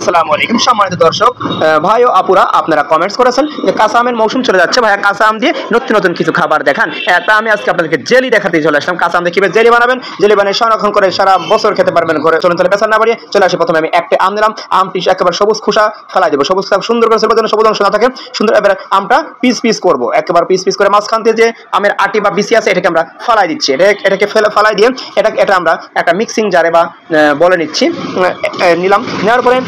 আসসালামু আলাইকুম সম্মানিত দর্শক ভাই ও আপুরা, আপনারা কমেন্টস করেছেন যে কাঁচা আমের মৌসুম চলে যাচ্ছে, ভাইয়া কাঁচা আম দিয়ে নতুন নতুন কিছু খাবার দেখান। তা আমি আজকে আপনাদেরকে জেলি দেখাতে চলে আসলাম। কাঁচা আম দিয়ে কিভাবে জেলি বানাবেন, জেলি বানিয়ে সংরক্ষণ করে সারা বছর খেতে পারবেন ঘরে। চলুন তাহলে পেছন না বাড়িয়ে চলে আসি। প্রথমে আমি একটা আম নিলাম, আমটি একেবারে সবুজ খোসা ফেলাই দেবো। সবুজ সুন্দর করে সেটার জন্য সবুজ অংশ না থাকে সুন্দর। এবার আমটা পিস পিস করবো, একেবারে পিস পিস করে মাঝখান থেকে যে আমের আটি বা বিসি আছে এটাকে আমরা ফেলাই দিচ্ছি। এটাকে ফেলাই দিয়ে এটা আমরা একটা মিক্সিং জারে বা বলে নিচ্ছি। নিলাম, নেওয়ার পরে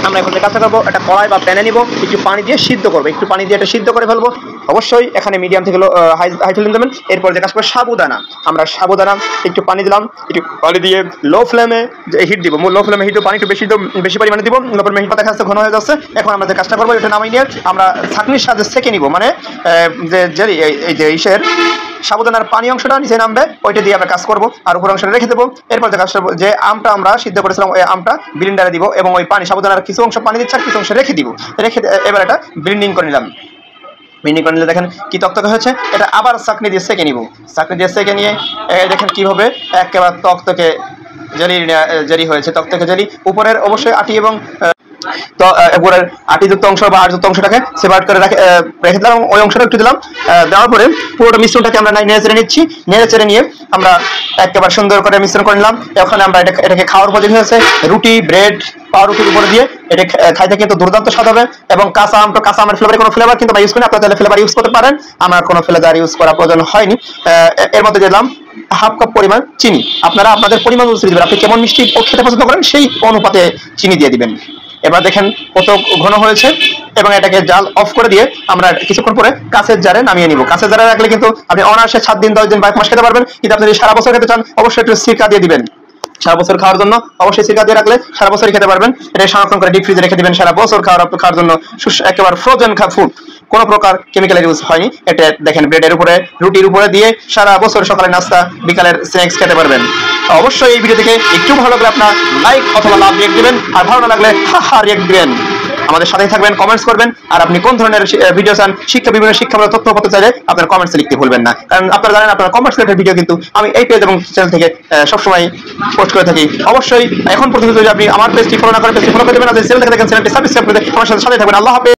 আমরা এখন যে কাজটা করবো, একটা কড়াই বা প্যানে নিব, একটু পানি দিয়ে সিদ্ধ করবো, একটু পানি দিয়ে এটা সিদ্ধ করে ফেলবো। অবশ্যই এখানে মিডিয়াম থেকে হাই ফ্লেম দেবেন। এরপর যে কাজ করবো সাবুদানা, আমরা সাবুদানা একটু পানি দিলাম, একটু পানি দিয়ে লো ফ্লেমে হিট দিব। লো ফ্লেমে হিট পানি একটু বেশি পরিমাণে দিব। লো ফ্লেমে হিট দেখা যাচ্ছে ঘন হয়ে যাচ্ছে। এখন আমরা যে কাজটা করবো, এটা নামাই নিয়ে আমরা ছাঁকনির সাহায্যে সেঁকে নিব। মানে যে জেলি এই যে ইসের সাবুদানার পানি অংশটা নিচে নামবে, ওইটা দিয়ে আমরা কাজ করবো আর উপর অংশটা রেখে দেবো। এরপর যে কাজটা যে আমটা আমরা সিদ্ধ করেছিলাম ওই আমটা ব্লেন্ডারে দিব এবং ওই পানি সাবুদানার কিছু অংশ পানি দিচ্ছে আর কিছু অংশ রেখে দিব। এবার এটা ব্লেন্ডিং করে নিলাম। ব্লেন্ডিং করে নিলে দেখেন কি তকতকে হয়েছে। এটা আবার চাকনি দিয়ে সেঁকে নিব। চাকনি দিয়ে সেঁকে নিয়ে দেখেন কীভাবে একেবারে তকতকে জেলি হয়েছে। তকতকে জেলি উপরের অবশ্যই আটি এবং তো উপরের আটিযুক্ত অংশ বা আটযুক্ত অংশটাকে সেপারেট করে রেখে দিলাম। ওই অংশটা একটু দিলাম। দেওয়ার পরে পুরোটা মিশ্রণটাকে আমরা নেড়ে চেড়ে নিচ্ছি। নেড়ে চেড়ে নিয়ে আমরা একেবারে সুন্দর করে মিশ্রণ করে নিলাম। ওখানে আমরা এটাকে খাওয়ার উপযোগী হয়েছে। রুটি, ব্রেড, পাউরুটির উপরে দিয়ে এটা খাইতে কিন্তু দুর্দান্ত স্বাদ হবে। এবং কাঁচা আমের ফ্লেভারে কোনো ফ্লেভার কিন্তু ইউজ করি, আপনারা তাহলে ফ্লেভার ইউজ করতে পারেন। আমার কোনো ফ্লেভার ইউজ করা প্রয়োজন হয়নি। এর মধ্যে দিলাম হাফ কাপ পরিমাণ চিনি। আপনারা আপনাদের পরিমাণ অনুযায়ী দিবেন। আপনি কেমন মিষ্টি খেতে পছন্দ করেন সেই অনুপাতে চিনি দিয়ে দিবেন। এবার দেখেন কত ঘন হয়েছে এবং এটাকে জাল অফ করে দিয়ে আমরা কিছুক্ষণ পরে কাঁচের জারে নামিয়ে নিব। কাঁচের জারে রাখলে কিন্তু আপনি অনায়াসে 7 দিন 10 দিন বা 1 মাস খেতে পারবেন। কিন্তু আপনি যদি সারা বছর খেতে চান অবশ্যই একটু সিরকা দিয়ে দিবেন। সারা বছর খাওয়ার জন্য অবশ্যই সিরকা দিয়ে রাখলে সারা বছরই খেতে পারবেন। এটা সংরক্ষণ করে ডিপ ফ্রিজে রেখে দিবেন সারা বছর খাওয়ার জন্য। একেবারে ফ্রোজেন ফুড, কোনো প্রকার কেমিক্যাল ইউজ হয়নি। এটা দেখেন ব্রেডের উপরে, রুটির উপরে দিয়ে সারা বছর সকালে নাস্তা, বিকালের স্ন্যাক্স খেতে পারবেন। অবশ্যই এই ভিডিও থেকে একটু ভালো লাগলে আপনার লাইক অথবা লাভ রিয়েক্ট দিবেন, আর ভালো না লাগলে হা রিয়েক্ট দিবেন। আমাদের সাথেই থাকবেন, কমেন্টস করবেন। আর আপনি কোন ধরনের ভিডিও চান, বিভিন্ন শিক্ষামূলক তথ্য পেতে চাইলে আপনার কমেন্টসে লিখতে ভুলবেন না। কারণ আপনারা জানেন আপনার কমেন্টস রিলেটেড ভিডিও কিন্তু আমি এই পেজ এবং চ্যানেল থেকে সবসময় পোস্ট করে থাকি। অবশ্যই এখন পর্যন্ত যদি আপনি আমার পেজটি ফলো না করেন, পেজটি ফলো করে দেবেন। আর চ্যানেল থেকে দেখেন চ্যানেলটি সাবস্ক্রাইব করে আমার সাথে থাকবেন। আল্লাহ হাফেজ।